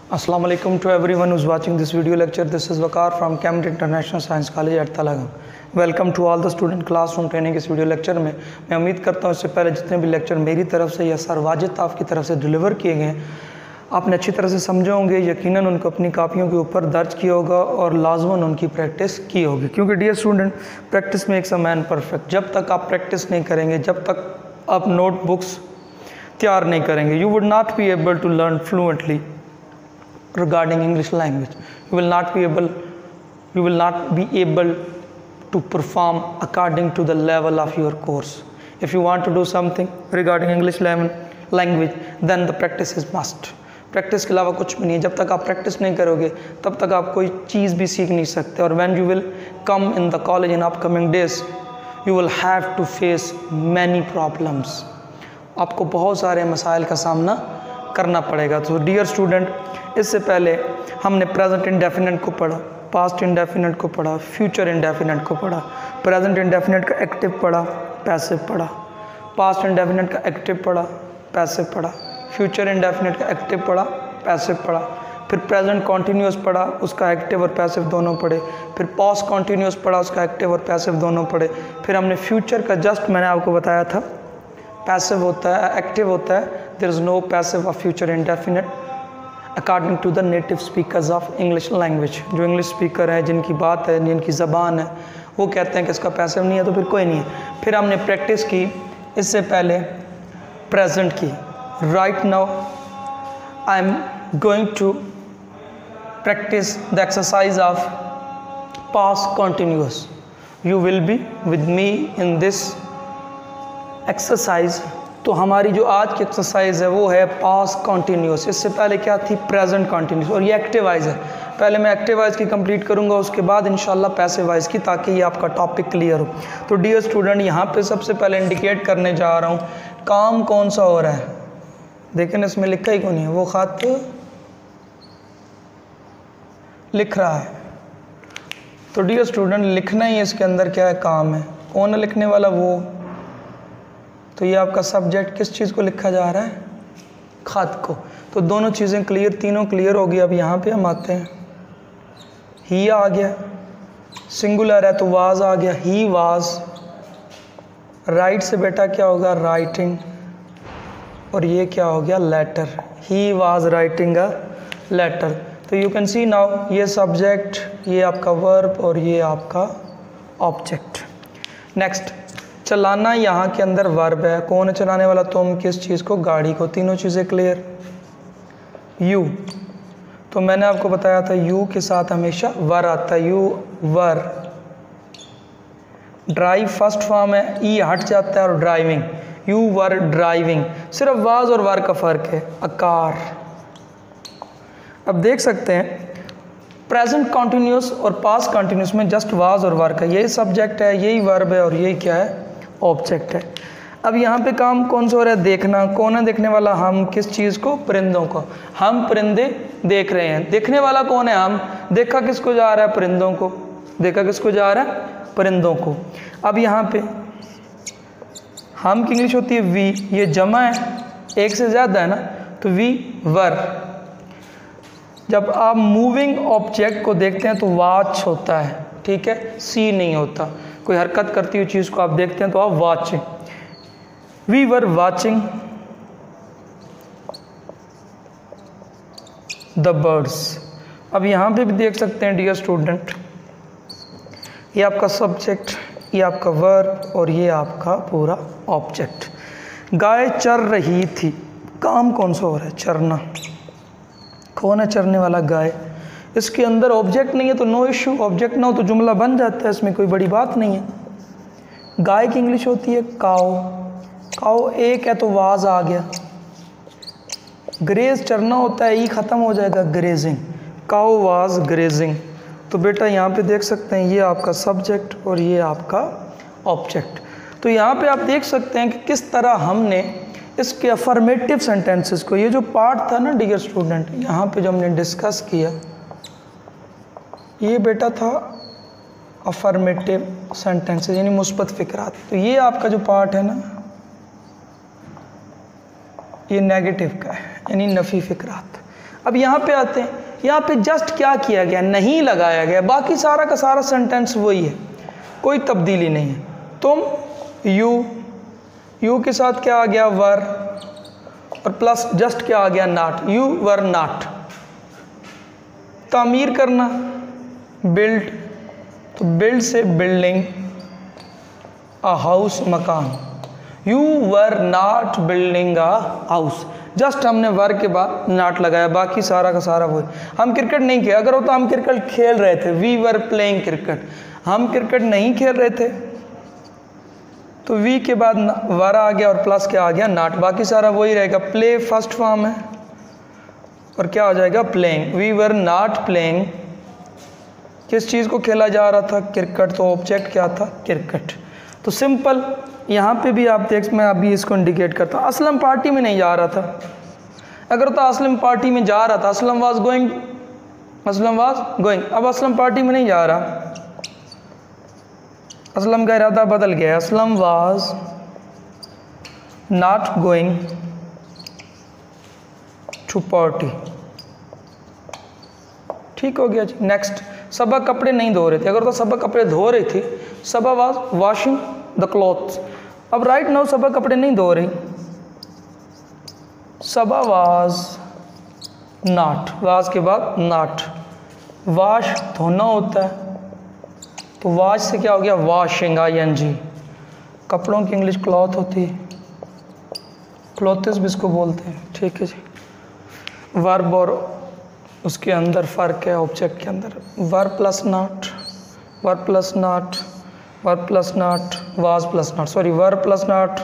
Assalamu alaikum to everyone who's watching this video lecture. This is Waqar from Cambridge International Science College at Talagang. Welcome to all the student classroom training इस video lecture में मैं उम्मीद करता हूँ इससे पहले जितने भी लेक्चर मेरी तरफ से या सर वाजिद आपकी तरफ से डिलीवर किए गए हैं आपने अच्छी तरह से समझे होंगे। यकीनन उनको अपनी कापियों के ऊपर दर्ज किया होगा और लाजमन उनकी प्रैक्टिस की होगी, क्योंकि dear student practice makes a man perfect. जब तक आप प्रैक्टिस नहीं करेंगे, जब तक आप नोटबुक्स तैयार नहीं करेंगे, you would not be able to learn fluently regarding English language. You will not be able to perform according to the level of your course. If you want to do something regarding English language, then the practice is must. Practice के अलावा कुछ भी नहीं है। जब तक आप practice नहीं करोगे तब तक आप कोई चीज़ भी सीख नहीं सकते। और when you will come in the college in upcoming days, you will have to face many problems. आपको बहुत सारे मसाइल का सामना करना पड़ेगा। तो डियर स्टूडेंट, इससे पहले हमने प्रेजेंट इंडेफिनिट को पढ़ा, पास्ट इंडेफिनिट को पढ़ा, फ्यूचर इंडेफिनिट को पढ़ा, प्रेजेंट इंडेफिनिट का एक्टिव पढ़ा, पैसिव पढ़ा, पास्ट इंडेफिनिट का एक्टिव पढ़ा, पैसिव पढ़ा, फ्यूचर इंडेफिनिट का एक्टिव पढ़ा, पैसिव पढ़ा, फिर प्रेजेंट कॉन्टीन्यूअस पढ़ा, उसका एक्टिव और पैसिव दोनों पढ़े, फिर पास्ट कॉन्टीन्यूअस पढ़ा, उसका एक्टिव और पैसिव दोनों पढ़े, फिर हमने फ्यूचर का जस्ट मैंने आपको बताया था पैसिव होता है, एक्टिव होता है, there is no passive of future indefinite according to the native speakers of English language. जो इंग्लिश स्पीकर हैं, जिनकी बात है, जिनकी ज़बान है, वो कहते हैं कि इसका पैसिव नहीं है, तो फिर कोई नहीं है। फिर हमने प्रैक्टिस की इससे पहले प्रेजेंट की। Right now I am going to practice the exercise of past continuous. You will be with me in this exercise. तो हमारी जो आज की एक्सरसाइज है वो है पास्ट कॉन्टीन्यूअस। इससे पहले क्या थी? Present continuous. और ये एक्टिव वाइज है। पहले मैं एक्टिव वाइज की कंप्लीट करूंगा, उसके बाद इंशाल्लाह पैसिव वाइज की, ताकि ये आपका टॉपिक क्लियर हो। तो डियर स्टूडेंट, यहाँ पे सबसे पहले इंडिकेट करने जा रहा हूँ काम कौन सा हो रहा है। देखें इसमें लिखा ही क्यों नहीं है, वो खत लिख रहा है। तो डियर स्टूडेंट, लिखना ही इसके अंदर क्या है, काम है। कौन है लिखने वाला? वो। तो ये आपका सब्जेक्ट किस चीज़ को लिखा जा रहा है? खत को। तो दोनों चीज़ें क्लियर, तीनों क्लियर हो गई। अब यहाँ पे हम आते हैं, ही आ गया, सिंगुलर है तो वाज आ गया, ही वाज। राइट से बेटा क्या होगा? राइटिंग। और ये क्या हो गया? Letter. He was writing a letter. तो यू कैन सी नाउ, ये सब्जेक्ट, ये आपका वर्ब और ये आपका ऑब्जेक्ट। नेक्स्ट, चलाना यहाँ के अंदर वर्ब है। कौन है चलाने वाला? तुम। किस चीज़ को? गाड़ी को। तीनों चीज़ें क्लियर। यू, तो मैंने आपको बताया था यू के साथ हमेशा वर आता है, you were. Drive first form है, ई हट जाता है, और ड्राइविंग, यू वर ड्राइविंग। सिर्फ वाज और वर का फ़र्क है, अकार। अब देख सकते हैं प्रेजेंट कॉन्टीन्यूअस और पास्ट कॉन्टीन्यूअस में जस्ट वाज और वर का, यही सब्जेक्ट है, यही वर्ब है और यही क्या है? ऑब्जेक्ट है। अब यहाँ पे काम कौन सा हो रहा है? देखना। कौन है देखने वाला? हम। किस चीज़ को? परिंदों को। हम परिंदे देख रहे हैं। देखने वाला कौन है? हम। देखा किसको जा रहा है? परिंदों को। देखा किसको जा रहा है? परिंदों को। अब यहाँ पे हम की इंग्लिश होती है वी, ये जमा है, एक से ज़्यादा है ना, तो वी वर। जब आप मूविंग ऑब्जेक्ट को देखते हैं तो वॉच होता है, ठीक है, सी नहीं होता। कोई हरकत करती हुई चीज़ को आप देखते हैं तो आप watching. We were watching the birds. अब यहाँ पे भी देख सकते हैं डियर स्टूडेंट, ये आपका सब्जेक्ट, ये आपका वर्ब और ये आपका पूरा ऑब्जेक्ट। गाय चर रही थी। काम कौन सा हो रहा है? चरना। कौन है चरने वाला? गाय। इसके अंदर ऑब्जेक्ट नहीं है तो नो इशू, ऑब्जेक्ट ना हो तो जुमला बन जाता है, इसमें कोई बड़ी बात नहीं है। गाय की इंग्लिश होती है काओ। काओ एक है तो वाज आ गया। ग्रेज चरना होता है, ई ख़त्म हो जाएगा, ग्रेजिंग। Cow was grazing. तो बेटा यहाँ पे देख सकते हैं ये आपका सब्जेक्ट और ये आपका ऑब्जेक्ट। तो यहाँ पे आप देख सकते हैं कि किस तरह हमने इसके अफर्मेटिव सेंटेंसेस को, ये जो पार्ट था ना डियर स्टूडेंट, यहाँ पे जो हमने डिस्कस किया, ये बेटा था अफर्मेटिव सेंटेंसेस यानी मुस्बत फ़िक्रात। तो ये आपका जो पार्ट है ना, ये नेगेटिव का है यानी नफ़ी फ़िक्रात। अब यहाँ पे आते हैं, यहाँ पे जस्ट क्या किया गया, नहीं लगाया गया, बाकी सारा का सारा सेंटेंस वही है, कोई तब्दीली नहीं है। तुम यू के साथ क्या आ गया, वर, और प्लस जस्ट क्या आ गया, नॉट, यू वर नॉट। तामीर करना, बिल्ड, तो बिल्ड से बिल्डिंग अ हाउस, मकान। You were not building a house, just हमने वर के बाद नॉट लगाया, बाकी सारा का सारा वही। हम क्रिकेट नहीं किया, अगर होता हम क्रिकेट खेल रहे थे, वी वर प्लेइंग क्रिकेट, हम क्रिकेट नहीं खेल रहे थे, तो वी के बाद वर आ गया और प्लस क्या आ गया, नॉट, बाकी सारा वही रहेगा। प्ले फर्स्ट फॉर्म है और क्या हो जाएगा, playing. We were not playing, किस चीज़ को खेला जा रहा था, क्रिकेट, तो ऑब्जेक्ट क्या था, क्रिकेट। तो सिंपल, यहाँ पे भी आप देख, मैं अभी इसको इंडिकेट करता हूँ। असलम पार्टी में नहीं जा रहा था, अगर तो असलम पार्टी में जा रहा था, असलम वाज गोइंग, अब असलम पार्टी में नहीं जा रहा, असलम का इरादा बदल गया, Aslam was not going to party. ठीक हो गया जी। नेक्स्ट, सबा कपड़े नहीं धो रहे थे, अगर तो सबा कपड़े धो रही थी, सबा वाज वॉशिंग द क्लॉथ्स। अब राइट नाउ सबा कपड़े नहीं धो रही, सबा वाज नॉट, वाज के बाद नॉट, वॉश धोना होता है, तो वॉश से क्या हो गया, वॉशिंग, ING। कपड़ों की इंग्लिश क्लॉथ होती है, क्लॉथ्स भी इसको बोलते हैं, ठीक है जी। वर्ब और उसके अंदर फ़र्क है, ऑब्जेक्ट के अंदर, verb plus not, verb plus not, verb plus not, was plus not, sorry, verb plus not,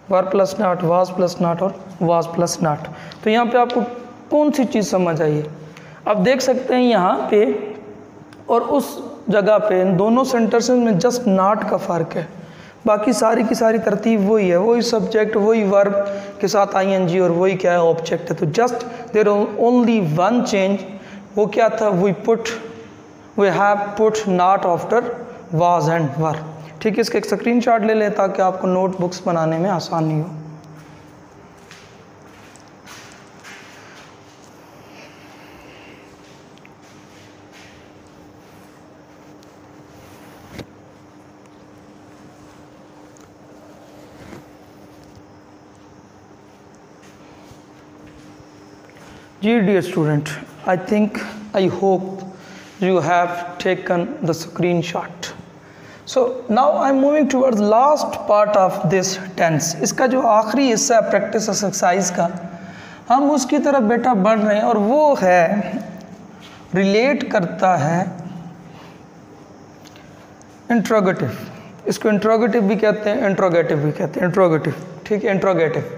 verb plus not, was plus not और वाज प्लस नॉट। तो यहाँ पे आपको कौन सी चीज़ समझ आई है, आप देख सकते हैं यहाँ पे और उस जगह पे, इन दोनों सेंटेंसेस में जस्ट नॉट का फ़र्क है, बाकी सारी की सारी तरतीब वही है, वही सब्जेक्ट, वही वर्ब के साथ ING और वही क्या है, ऑब्जेक्ट है। तो just there only one change, वो क्या था, we have put not after was and were. ठीक है, इसका एक स्क्रीनशॉट ले लें ताकि आपको नोटबुक्स बनाने में आसानी हो। Dear student, I hope you have taken the screenshot. So now I'm moving towards last part of this tense. इसका जो आखिरी हिस्सा है प्रैक्टिस एक्सरसाइज का, हम उसकी तरफ बेटा बढ़ रहे हैं और वो है, रिलेट करता है इंट्रोगेटिव। इसको इंट्रोगेटिव भी कहते हैं, इंट्रोगेटिव भी कहते हैं, इंट्रोगेटिव, ठीक है, इंट्रोगेटिव,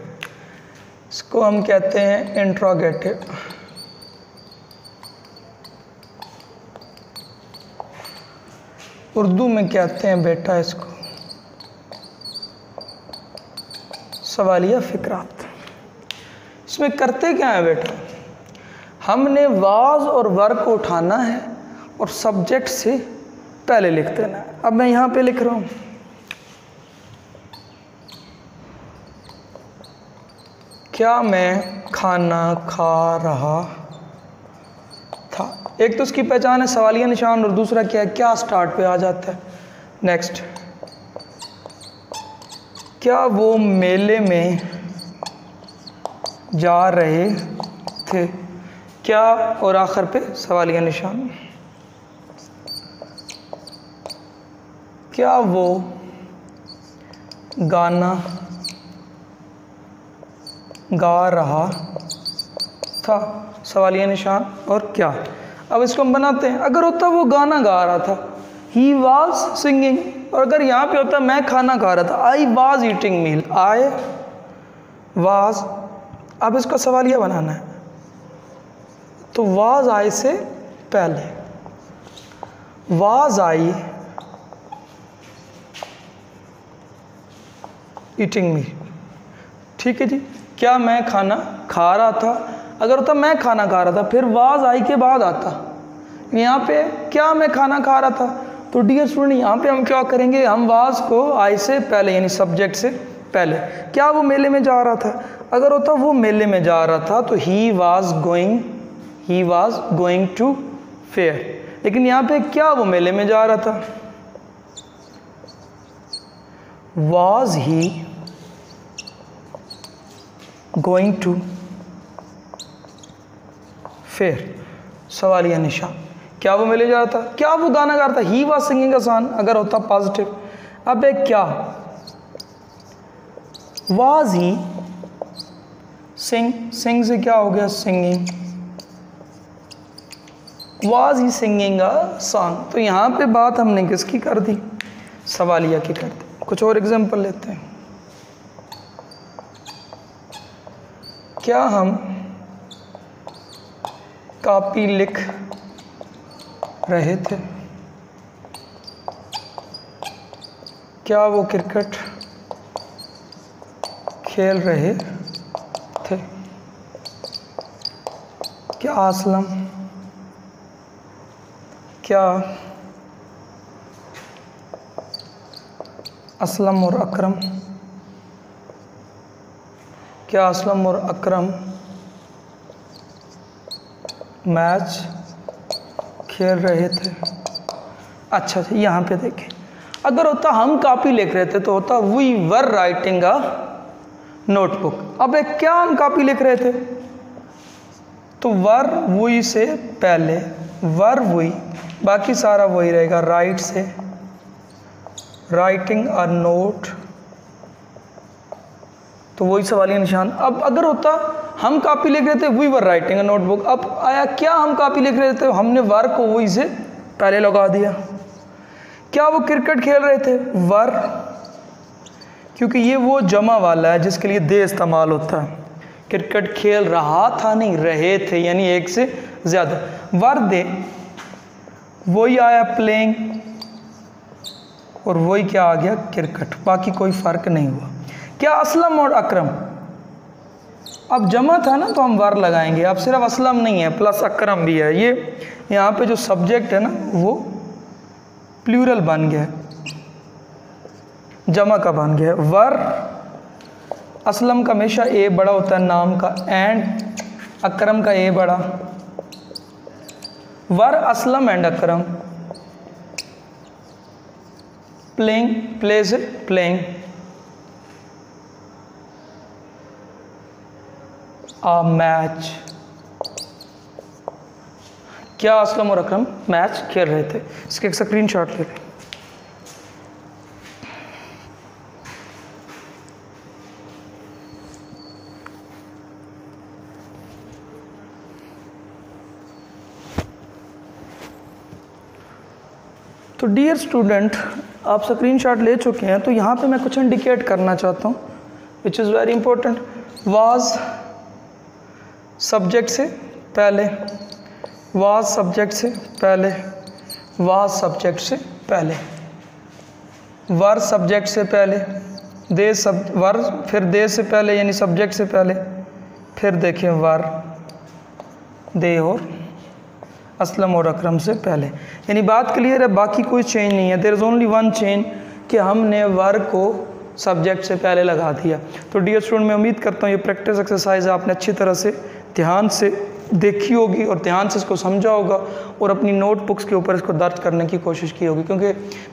इसको हम कहते हैं इंट्रोगेटिव। उर्दू में कहते हैं बेटा इसको सवालिया फिक्रात। इसमें करते क्या है बेटा, हमने वाज और वर्ब को उठाना है और सब्जेक्ट से पहले लिख देना है। अब मैं यहाँ पे लिख रहा हूँ, क्या मैं खाना खा रहा था। एक तो उसकी पहचान है सवालिया निशान और दूसरा क्या है, क्या स्टार्ट पे आ जाता है। नेक्स्ट, क्या वो मेले में जा रहे थे, क्या और आखिर पे सवालिया निशान। क्या वो गाना गा रहा था, सवालिया निशान और क्या। अब इसको हम बनाते हैं, अगर होता वो गाना गा रहा था, ही वॉज सिंगिंग, और अगर यहाँ पे होता मैं खाना खा रहा था, I was eating meal, I was. अब इसका सवालिया बनाना है, तो वॉज आई से पहले, वॉज आई ईटिंग मील, ठीक है जी। क्या मैं खाना खा रहा था, अगर होता मैं खाना खा रहा था, फिर वाज आई के बाद आता, यहाँ पे क्या मैं खाना खा रहा था। तो डियर स्टूडेंट, यहाँ पे हम क्या करेंगे, हम वाज को आई से पहले यानी सब्जेक्ट से पहले। क्या वो मेले में जा रहा था, अगर होता वो मेले में जा रहा था तो he was going he was going to fair. लेकिन यहाँ पे क्या वो मेले में जा रहा था? Was he going to fair, सवालिया निशान। क्या वो मेले जा रहा था? क्या वो गाना गा रहा था? He was singing a song अगर होता पॉजिटिव। अब एक क्या, वॉज ही सिंग से क्या हो गया? Singing. Was he singing a song. तो यहाँ पे बात हमने किसकी कर दी? सवालिया की कर दी। कुछ और एग्जांपल लेते हैं। क्या हम कॉपी लिख रहे थे? क्या वो क्रिकेट खेल रहे थे? क्या असलम, क्या असलम और अकरम, क्या असलम और अकरम मैच खेल रहे थे? अच्छा, यहाँ पे देखें, अगर होता हम कॉपी लिख रहे थे तो होता we were writing a notebook. अब एक क्या हम कॉपी लिख रहे थे? तो वर वही से पहले वर वही, बाकी सारा वही रहेगा। राइट से राइटिंग अ नोट, तो वही सवालिया निशान। अब अगर होता हम कॉपी लिख रहे थे we were writing a notebook, अब आया क्या हम कॉपी लिख रहे थे? हमने वर को वही से पहले लगा दिया। क्या वो क्रिकेट खेल रहे थे? वर, क्योंकि ये वो जमा वाला है जिसके लिए दे इस्तेमाल होता है। क्रिकेट खेल रहा था नहीं, रहे थे, यानी एक से ज़्यादा। वर दे, वही आया प्लेइंग, और वही क्या आ गया? क्रिकेट। बाकी कोई फ़र्क नहीं हुआ। क्या असलम और अकरम, अब जमा था ना तो हम वर लगाएंगे। अब सिर्फ असलम नहीं है, प्लस अकरम भी है। ये यहाँ पे जो सब्जेक्ट है ना वो प्लूरल बन गया है, जमा का बन गया है। वर असलम का हमेशा ए बड़ा होता है नाम का, एंड अकरम का ए बड़ा। Were Aslam and Akram playing, play से प्लेइंग आ मैच। क्या असलम और अकरम मैच खेल रहे थे? इसके एक स्क्रीनशॉट ले लें। तो डियर स्टूडेंट, आप स्क्रीनशॉट ले चुके हैं। तो यहाँ पे मैं कुछ इंडिकेट करना चाहता हूँ which is very important. Was subject से पहले, वाज सब्जेक्ट से पहले, वाज सब्जेक्ट से पहले, वर सब्जेक्ट से पहले, दे सब वर, फिर दे से पहले यानी सब्जेक्ट से पहले, फिर देखें वर दे और असलम और अकरम से पहले। यानी बात क्लियर है, बाकी कोई चेंज नहीं है। There is only one change कि हमने वर को सब्जेक्ट से पहले लगा दिया। तो डियर स्टूडेंट, मैं उम्मीद करता हूँ ये प्रैक्टिस एक्सरसाइज आपने अच्छी तरह से ध्यान से देखी होगी और ध्यान से इसको समझा होगा और अपनी नोटबुक्स के ऊपर इसको दर्ज करने की कोशिश की होगी। क्योंकि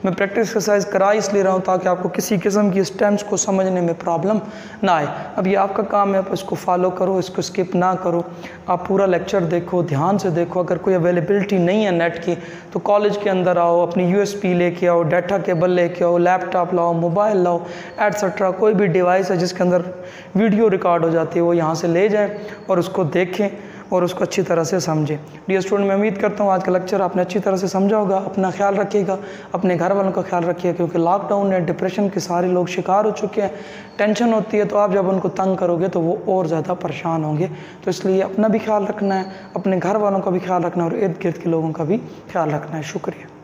मैं प्रैक्टिस एक्सरसाइज करा इसलिए रहा हूँ ताकि आपको किसी किस्म की स्टेम्स को समझने में प्रॉब्लम ना आए। अब ये आपका काम है, आप इसको फॉलो करो, इसको स्किप ना करो। आप पूरा लेक्चर देखो, ध्यान से देखो। अगर कोई अवेलेबिलिटी नहीं है नेट की तो कॉलेज के अंदर आओ, अपनी USB लेके आओ, डाटा केबल लेके आओ, लैपटॉप लाओ, मोबाइल लाओ, एट्सेट्रा। कोई भी डिवाइस है जिसके अंदर वीडियो रिकॉर्ड हो जाती है वो यहाँ से ले जाएँ और उसको देखें और उसको अच्छी तरह से समझें। डियर स्टूडेंट, मैं उम्मीद करता हूँ आज का लेक्चर आपने अच्छी तरह से समझा होगा। अपना ख्याल रखिएगा, अपने घर वालों का ख्याल रखिएगा, क्योंकि लॉकडाउन है, डिप्रेशन के सारे लोग शिकार हो चुके हैं। टेंशन होती है तो आप जब उनको तंग करोगे तो वो और ज़्यादा परेशान होंगे। तो इसलिए अपना भी ख्याल रखना है, अपने घर वालों का भी ख्याल रखना है और इर्द गिर्द के लोगों का भी ख्याल रखना है। शुक्रिया।